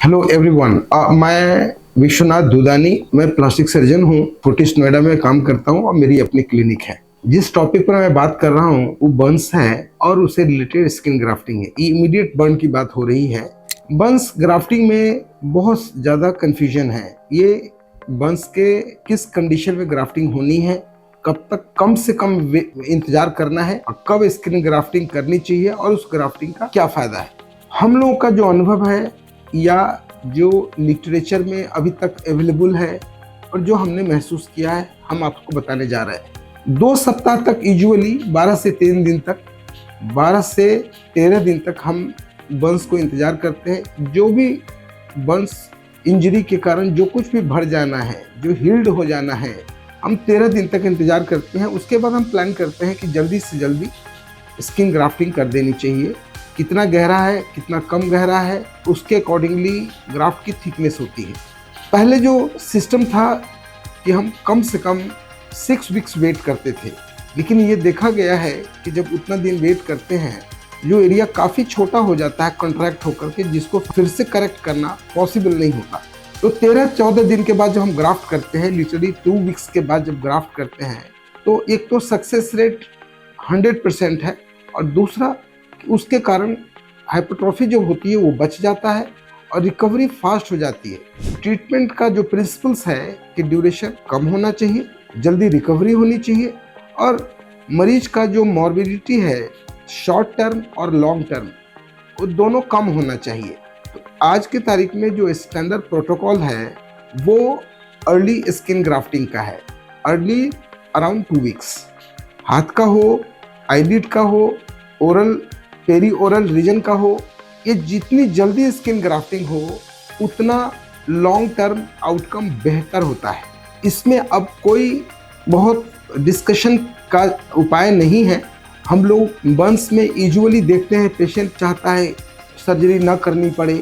Hello everyone, मैं विश्वनाथ दुदानी। मैं plastic surgeon हूँ। फोर्टिस नोएडा में काम करता हूँ और मेरी अपनी क्लिनिक है। जिस टॉपिक पर मैं बात कर रहा हूँ वो बर्न्स है और उससे रिलेटेड स्किन ग्राफ्टिंग है। इमीडिएट बर्न की बात हो रही है। बर्न्स ग्राफ्टिंग में बहुत ज़्यादा कन्फ्यूजन है। ये बर्न्स के किस कंडीशन में ग्राफ्टिंग होनी है, कब तक कम से कम इंतजार करना है और कब स्किन ग्राफ्टिंग करनी चाहिए और उस ग्राफ्टिंग का क्या फ़ायदा है। हम लोगों का जो अनुभव है या जो लिटरेचर में अभी तक अवेलेबल है और जो हमने महसूस किया है, हम आपको बताने जा रहे हैं। 2 सप्ताह तक, यूजुअली 12 से 13 दिन तक हम बर्न्स को इंतजार करते हैं। जो भी बर्न्स इंजरी के कारण जो कुछ भी भर जाना है, जो हील्ड हो जाना है, हम 13 दिन तक इंतजार करते हैं। उसके बाद हम प्लान करते हैं कि जल्दी से जल्दी स्किन ग्राफ्टिंग कर देनी चाहिए। कितना गहरा है, कितना कम गहरा है, उसके अकॉर्डिंगली ग्राफ्ट की थिकनेस होती है। पहले जो सिस्टम था कि हम कम से कम 6 वीक्स वेट करते थे, लेकिन ये देखा गया है कि जब उतना दिन वेट करते हैं, जो एरिया काफ़ी छोटा हो जाता है कॉन्ट्रैक्ट होकर के, जिसको फिर से करेक्ट करना पॉसिबल नहीं होता। तो 13-14 दिन के बाद जब हम ग्राफ्ट करते हैं, लिटरली 2 वीक्स के बाद जब ग्राफ्ट करते हैं, तो एक तो सक्सेस रेट 100% है और दूसरा उसके कारण हाइपरट्रॉफी जो होती है वो बच जाता है और रिकवरी फास्ट हो जाती है। ट्रीटमेंट का जो प्रिंसिपल्स है कि ड्यूरेशन कम होना चाहिए, जल्दी रिकवरी होनी चाहिए और मरीज का जो मॉर्बिडिटी है शॉर्ट टर्म और लॉन्ग टर्म, वो दोनों कम होना चाहिए। तो आज की तारीख में जो स्टैंडर्ड प्रोटोकॉल है वो अर्ली स्किन ग्राफ्टिंग का है। अर्ली अराउंड 2 वीक्स, हाथ का हो, आईलिड का हो, ओरल पेरी ओरल रीजन का हो, ये जितनी जल्दी स्किन ग्राफ्टिंग हो उतना लॉन्ग टर्म आउटकम बेहतर होता है। इसमें अब कोई बहुत डिस्कशन का उपाय नहीं है। हम लोग बर्न्स में यूजुअली देखते हैं पेशेंट चाहता है सर्जरी ना करनी पड़े,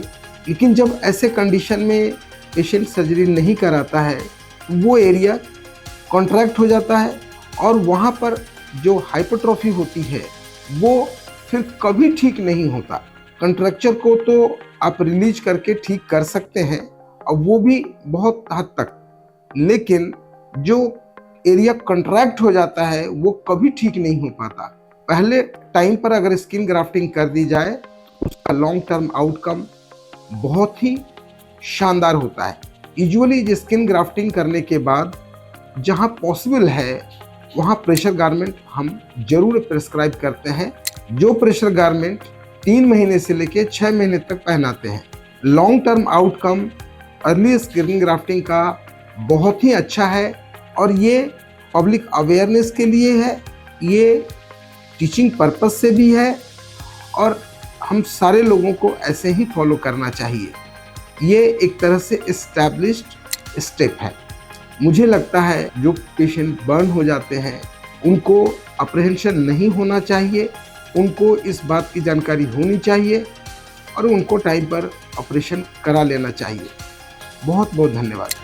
लेकिन जब ऐसे कंडीशन में पेशेंट सर्जरी नहीं कराता है, वो एरिया कॉन्ट्रैक्ट हो जाता है और वहाँ पर जो हाइपरट्रॉफी होती है वो फिर कभी ठीक नहीं होता। कंट्रक्चर को तो आप रिलीज करके ठीक कर सकते हैं और वो भी बहुत हद तक, लेकिन जो एरिया कंट्रैक्ट हो जाता है वो कभी ठीक नहीं हो पाता। पहले टाइम पर अगर स्किन ग्राफ्टिंग कर दी जाए उसका लॉन्ग टर्म आउटकम बहुत ही शानदार होता है। यूजुअली स्किन ग्राफ्टिंग करने के बाद जहाँ पॉसिबल है वहाँ प्रेशर गारमेंट हम जरूर प्रेस्क्राइब करते हैं। जो प्रेशर गारमेंट 3 महीने से लेकर 6 महीने तक पहनाते हैं। Long term outcome early skin grafting का बहुत ही अच्छा है और ये पब्लिक अवेयरनेस के लिए है, ये टीचिंग पर्पस से भी है और हम सारे लोगों को ऐसे ही फॉलो करना चाहिए। ये एक तरह से एस्टैब्लिश्ड स्टेप है। मुझे लगता है जो पेशेंट बर्न हो जाते हैं उनको अप्रहेंशन नहीं होना चाहिए, उनको इस बात की जानकारी होनी चाहिए और उनको टाइम पर ऑपरेशन करा लेना चाहिए। बहुत बहुत धन्यवाद।